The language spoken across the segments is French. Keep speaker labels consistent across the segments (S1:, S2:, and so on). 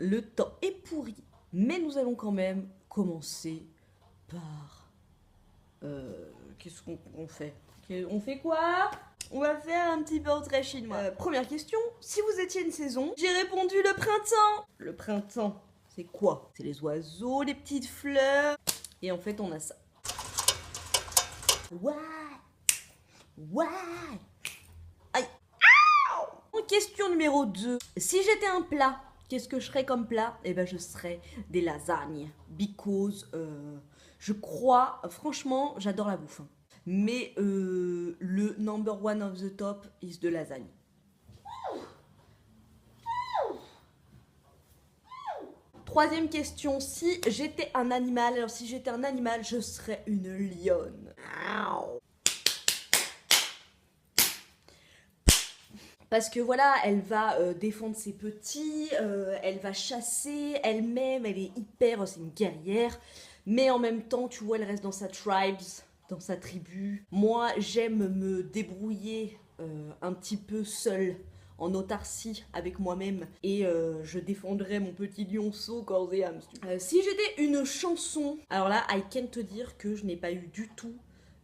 S1: le temps est pourri, mais nous allons quand même commencer par... qu'est-ce qu'on fait? On fait quoi? On va faire un petit portrait chinois. Première question, si vous étiez une saison, j'ai répondu le printemps. Le printemps, c'est quoi? C'est les oiseaux, les petites fleurs. Et en fait, on a ça. Ouais. Ouais. Aïe. Question numéro 2. Si j'étais un plat, qu'est-ce que je serais comme plat? Eh ben, je serais des lasagnes. Because, je crois, franchement, j'adore la bouffe. Hein. Mais le number one of the top is de lasagne. Troisième question, si j'étais un animal, alors si j'étais un animal, je serais une lionne. Parce que voilà, elle va défendre ses petits, elle va chasser, elle-même, elle est hyper, c'est une guerrière. Mais en même temps, tu vois, elle reste dans sa tribe, dans sa tribu. Moi, j'aime me débrouiller un petit peu seule, en autarcie avec moi-même. Et je défendrai mon petit lionceau corps et âme. Si j'étais une chanson, alors là, I can te dire que je n'ai pas eu du tout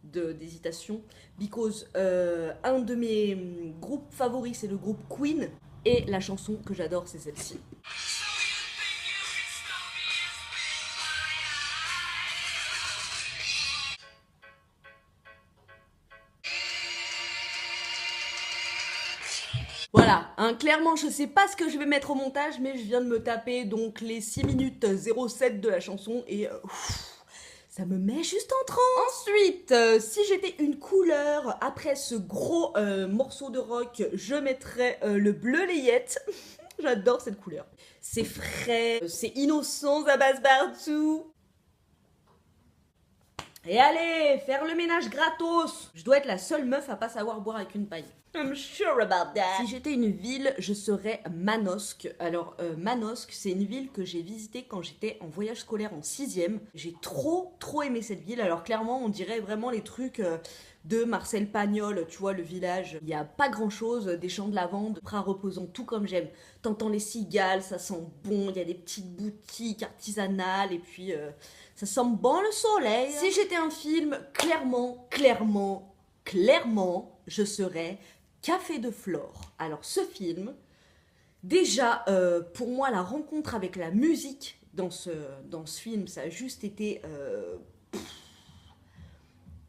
S1: d'hésitation, because un de mes groupes favoris c'est le groupe Queen et la chanson que j'adore c'est celle-ci. Voilà, hein, clairement je sais pas ce que je vais mettre au montage mais je viens de me taper donc les 6 minutes 07 de la chanson et ça me met juste en transe. Ensuite, si j'étais une couleur, après ce gros morceau de rock, je mettrais le bleu layette. J'adore cette couleur. C'est frais, c'est innocent, ça passe partout. Et allez, faire le ménage gratos. Je dois être la seule meuf à pas savoir boire avec une paille. I'm sure about that. Si j'étais une ville, je serais Manosque. Alors, Manosque, c'est une ville que j'ai visitée quand j'étais en voyage scolaire en 6ème. J'ai trop aimé cette ville. Alors, clairement, on dirait vraiment les trucs de Marcel Pagnol, tu vois, le village. Il n'y a pas grand-chose, des champs de lavande, bras reposants, tout comme j'aime. T'entends les cigales, ça sent bon, il y a des petites boutiques artisanales, et puis ça sent bon le soleil. Si j'étais un film, clairement, je serais Café de Flore. Alors ce film, déjà, pour moi, la rencontre avec la musique dans ce film, ça a juste été...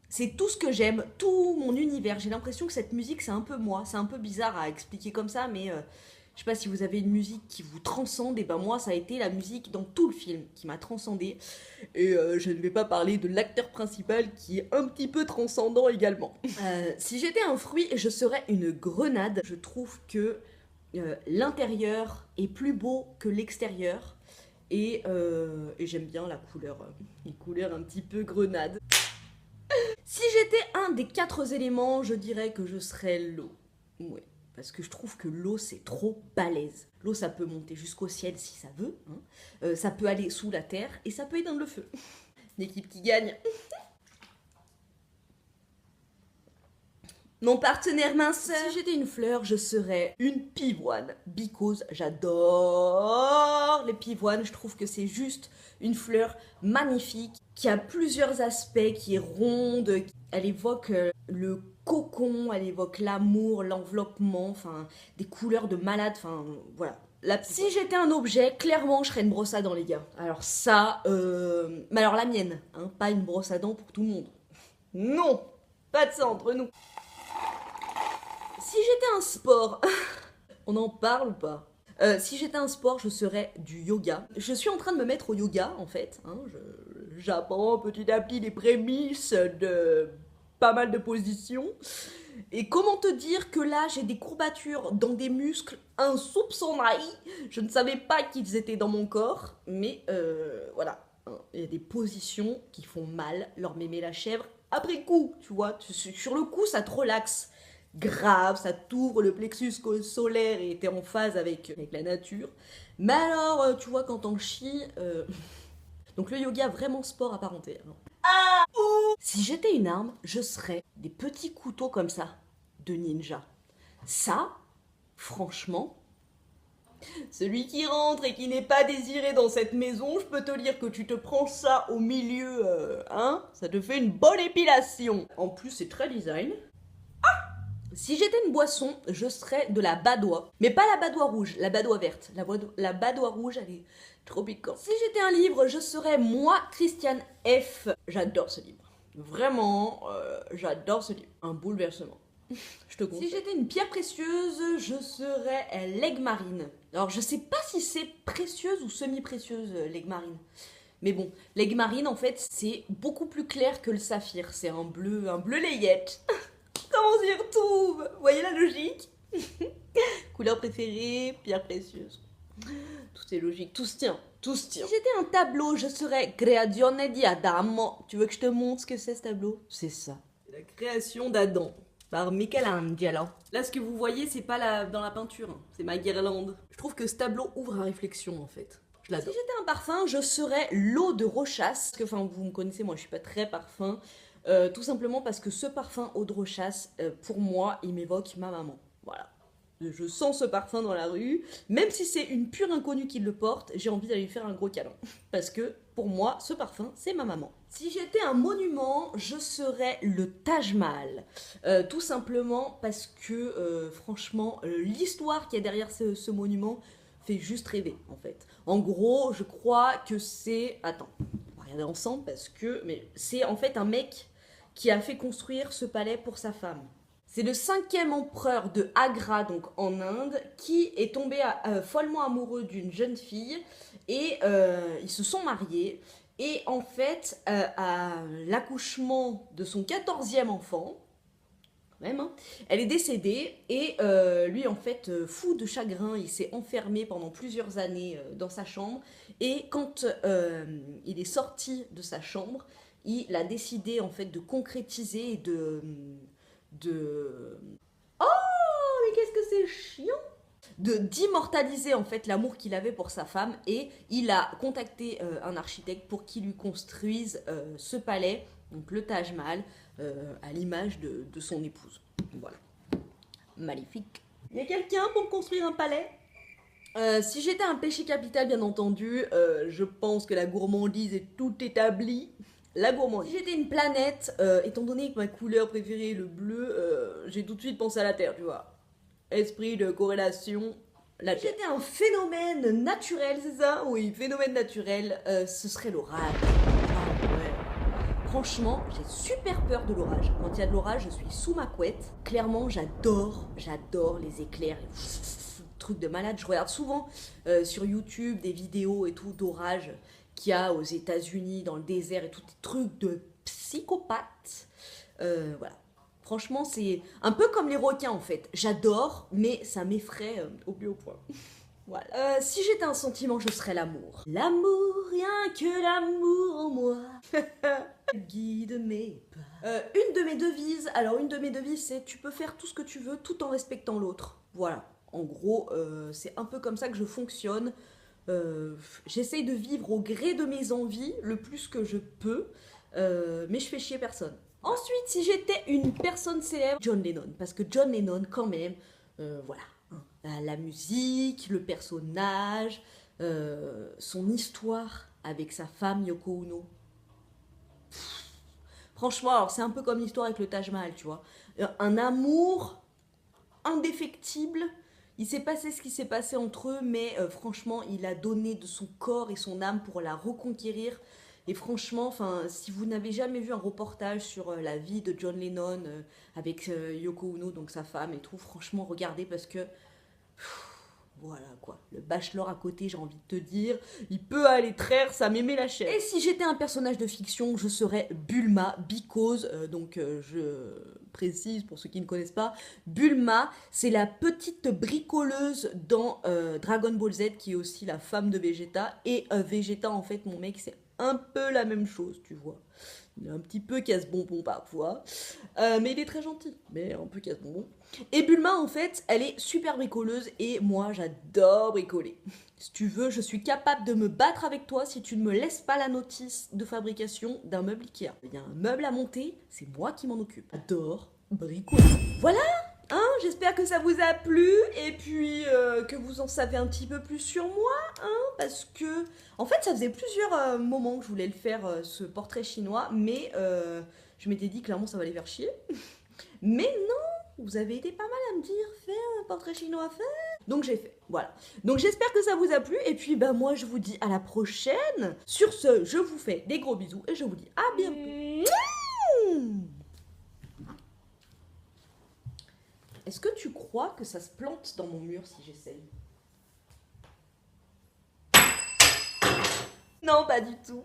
S1: c'est tout ce que j'aime, tout mon univers. J'ai l'impression que cette musique, c'est un peu moi. C'est un peu bizarre à expliquer comme ça, mais je sais pas si vous avez une musique qui vous transcende. Et ben moi, ça a été la musique dans tout le film qui m'a transcendée. Et je ne vais pas parler de l'acteur principal qui est un petit peu transcendant également. Si j'étais un fruit, je serais une grenade. Je trouve que l'intérieur est plus beau que l'extérieur. Et j'aime bien la couleur, les couleurs un petit peu grenade. Si j'étais un des 4 éléments, je dirais que je serais l'eau. Ouais, parce que je trouve que l'eau, c'est trop balèze. L'eau, ça peut monter jusqu'au ciel si ça veut. Hein. Ça peut aller sous la terre et ça peut éteindre le feu. Une équipe qui gagne. Mon partenaire minceur. Si j'étais une fleur, je serais une pivoine. Because j'adore les pivoines. Je trouve que c'est juste une fleur magnifique qui a plusieurs aspects, qui est ronde. Elle évoque le cocon, elle évoque l'amour, l'enveloppement, enfin des couleurs de malade, enfin voilà. Si j'étais un objet, clairement je serais une brosse à dents les gars. Alors ça, mais alors la mienne, hein, pas une brosse à dents pour tout le monde. Non, pas de ça entre nous. Si j'étais un sport, on en parle ou pas? Si j'étais un sport, je serais du yoga. Je suis en train de me mettre au yoga, en fait. Hein, j'apprends petit à petit les prémices de pas mal de positions. Et comment te dire que là, j'ai des courbatures dans des muscles insoupçonnés. Je ne savais pas qu'ils étaient dans mon corps. Mais voilà, il y a des positions qui font mal. Leur mémé la chèvre, après coup, tu vois. Sur le coup, ça te relaxe. Grave, ça t'ouvre le plexus solaire et t'es en phase avec la nature. Mais alors, tu vois, quand t'en chies... Donc le yoga, vraiment sport à part entière. Si j'étais une arme, je serais des petits couteaux comme ça, de ninja. Ça, franchement, Celui qui rentre et qui n'est pas désiré dans cette maison, je peux te dire que tu te prends ça au milieu, hein, ça te fait une bonne épilation. En plus, c'est très design. Si j'étais une boisson, je serais de la badoie. Mais pas la badoie rouge, la badoie verte. La badoie rouge, elle est trop piquante. Si j'étais un livre, je serais moi, Christiane F. J'adore ce livre. Vraiment, j'adore ce livre. Un bouleversement. Je te conseille. Si j'étais une pierre précieuse, je serais l'aigle marine. Alors, je sais pas si c'est précieuse ou semi-précieuse, l'aigle marine. Mais bon, l'aigle marine, en fait, c'est beaucoup plus clair que le saphir. C'est un bleu layette. Comment on s'y retrouve? Vous voyez la logique? Couleur préférée, pierre précieuse. Tout est logique, tout se tient, tout se tient. Si j'étais un tableau, je serais Creazione di Adamo. Tu veux que je te montre ce que c'est ce tableau? C'est ça. C'est la création d'Adam par Michelangelo. Là, ce que vous voyez, c'est pas dans la peinture, hein. C'est ma guirlande. Je trouve que ce tableau ouvre à réflexion, en fait. Je l'adore. Si j'étais un parfum, je serais l'eau de Rochas. Parce que, enfin, vous me connaissez, moi, je suis pas très parfum. Tout simplement parce que ce parfum eau de Rochas, pour moi, il m'évoque ma maman. Voilà. Je sens ce parfum dans la rue. Même si c'est une pure inconnue qui le porte, j'ai envie d'aller lui faire un gros câlin. Parce que, pour moi, ce parfum, c'est ma maman. Si j'étais un monument, je serais le Taj Mahal. Tout simplement parce que, franchement, l'histoire qu'il y a derrière ce monument fait juste rêver, en fait. En gros, je crois que c'est... Attends, on va regarder ensemble parce que... Mais c'est en fait un mec qui a fait construire ce palais pour sa femme. C'est le 5e empereur de Agra, donc en Inde, qui est tombé follement amoureux d'une jeune fille et ils se sont mariés. Et en fait, à l'accouchement de son 14e enfant, quand même, hein, elle est décédée et lui, en fait, fou de chagrin, il s'est enfermé pendant plusieurs années dans sa chambre. Et quand il est sorti de sa chambre, il a décidé en fait de concrétiser et Oh, mais qu'est-ce que c'est chiant! D'immortaliser en fait l'amour qu'il avait pour sa femme et il a contacté un architecte pour qu'il lui construise ce palais, donc le Taj Mahal, à l'image de son épouse. Voilà. Magnifique. Il y a quelqu'un pour me construire un palais? Si j'étais un péché capital, bien entendu, je pense que la gourmandise est tout établie. La gourmandise. Si j'étais une planète, étant donné que ma couleur préférée est le bleu, j'ai tout de suite pensé à la Terre, tu vois. Esprit de corrélation, la Terre. Si j'étais un phénomène naturel, c'est ça? Oui, phénomène naturel, ce serait l'orage. Ah ouais. Franchement, j'ai super peur de l'orage. Quand il y a de l'orage, je suis sous ma couette. Clairement, j'adore les éclairs. Truc de malade. Je regarde souvent sur YouTube des vidéos et tout d'orage qu'il y a aux États-Unis, dans le désert et tout, des trucs de psychopathes. Voilà. Franchement, c'est un peu comme les requins en fait. J'adore, mais ça m'effraie au plus haut point. Voilà. Si j'étais un sentiment, je serais l'amour. L'amour, rien que l'amour en moi. Guide mes pas. Une de mes devises, c'est tu peux faire tout ce que tu veux tout en respectant l'autre. Voilà. En gros, c'est un peu comme ça que je fonctionne. J'essaye de vivre au gré de mes envies le plus que je peux, mais je fais chier personne. Ensuite, si j'étais une personne célèbre, John Lennon, parce que John Lennon, quand même, voilà, hein, la musique, le personnage, son histoire avec sa femme Yoko Ono. Franchement, alors c'est un peu comme l'histoire avec le Taj Mahal, tu vois. Un amour indéfectible. Il s'est passé ce qui s'est passé entre eux, mais franchement, il a donné de son corps et son âme pour la reconquérir. Et franchement, si vous n'avez jamais vu un reportage sur la vie de John Lennon avec Yoko Ono, donc sa femme et tout, franchement, regardez parce que... Voilà quoi, le bachelor à côté, j'ai envie de te dire, il peut aller traire, ça m'aimait la chair. Et si j'étais un personnage de fiction, je serais Bulma, because, je précise pour ceux qui ne connaissent pas, Bulma, c'est la petite bricoleuse dans Dragon Ball Z qui est aussi la femme de Vegeta. Et Vegeta, en fait, mon mec, c'est un peu la même chose, tu vois. Il est un petit peu casse-bonbon parfois, mais il est très gentil, mais un peu casse-bonbon. Et Bulma, en fait, elle est super bricoleuse et moi, j'adore bricoler. Si tu veux, je suis capable de me battre avec toi si tu ne me laisses pas la notice de fabrication d'un meuble Ikea. Il y a un meuble à monter, c'est moi qui m'en occupe. J'adore bricoler. Voilà, hein, j'espère que ça vous a plu et puis que vous en savez un petit peu plus sur moi, hein, parce que en fait ça faisait plusieurs moments que je voulais le faire, ce portrait chinois, mais je m'étais dit clairement ça va les faire chier. Mais non, vous avez été pas mal à me dire, fais un portrait chinois, fais. Donc j'ai fait, voilà. Donc j'espère que ça vous a plu et puis bah moi je vous dis à la prochaine. Sur ce, je vous fais des gros bisous et je vous dis à bientôt. Est-ce que tu crois que ça se plante dans mon mur si j'essaye? Non, pas du tout.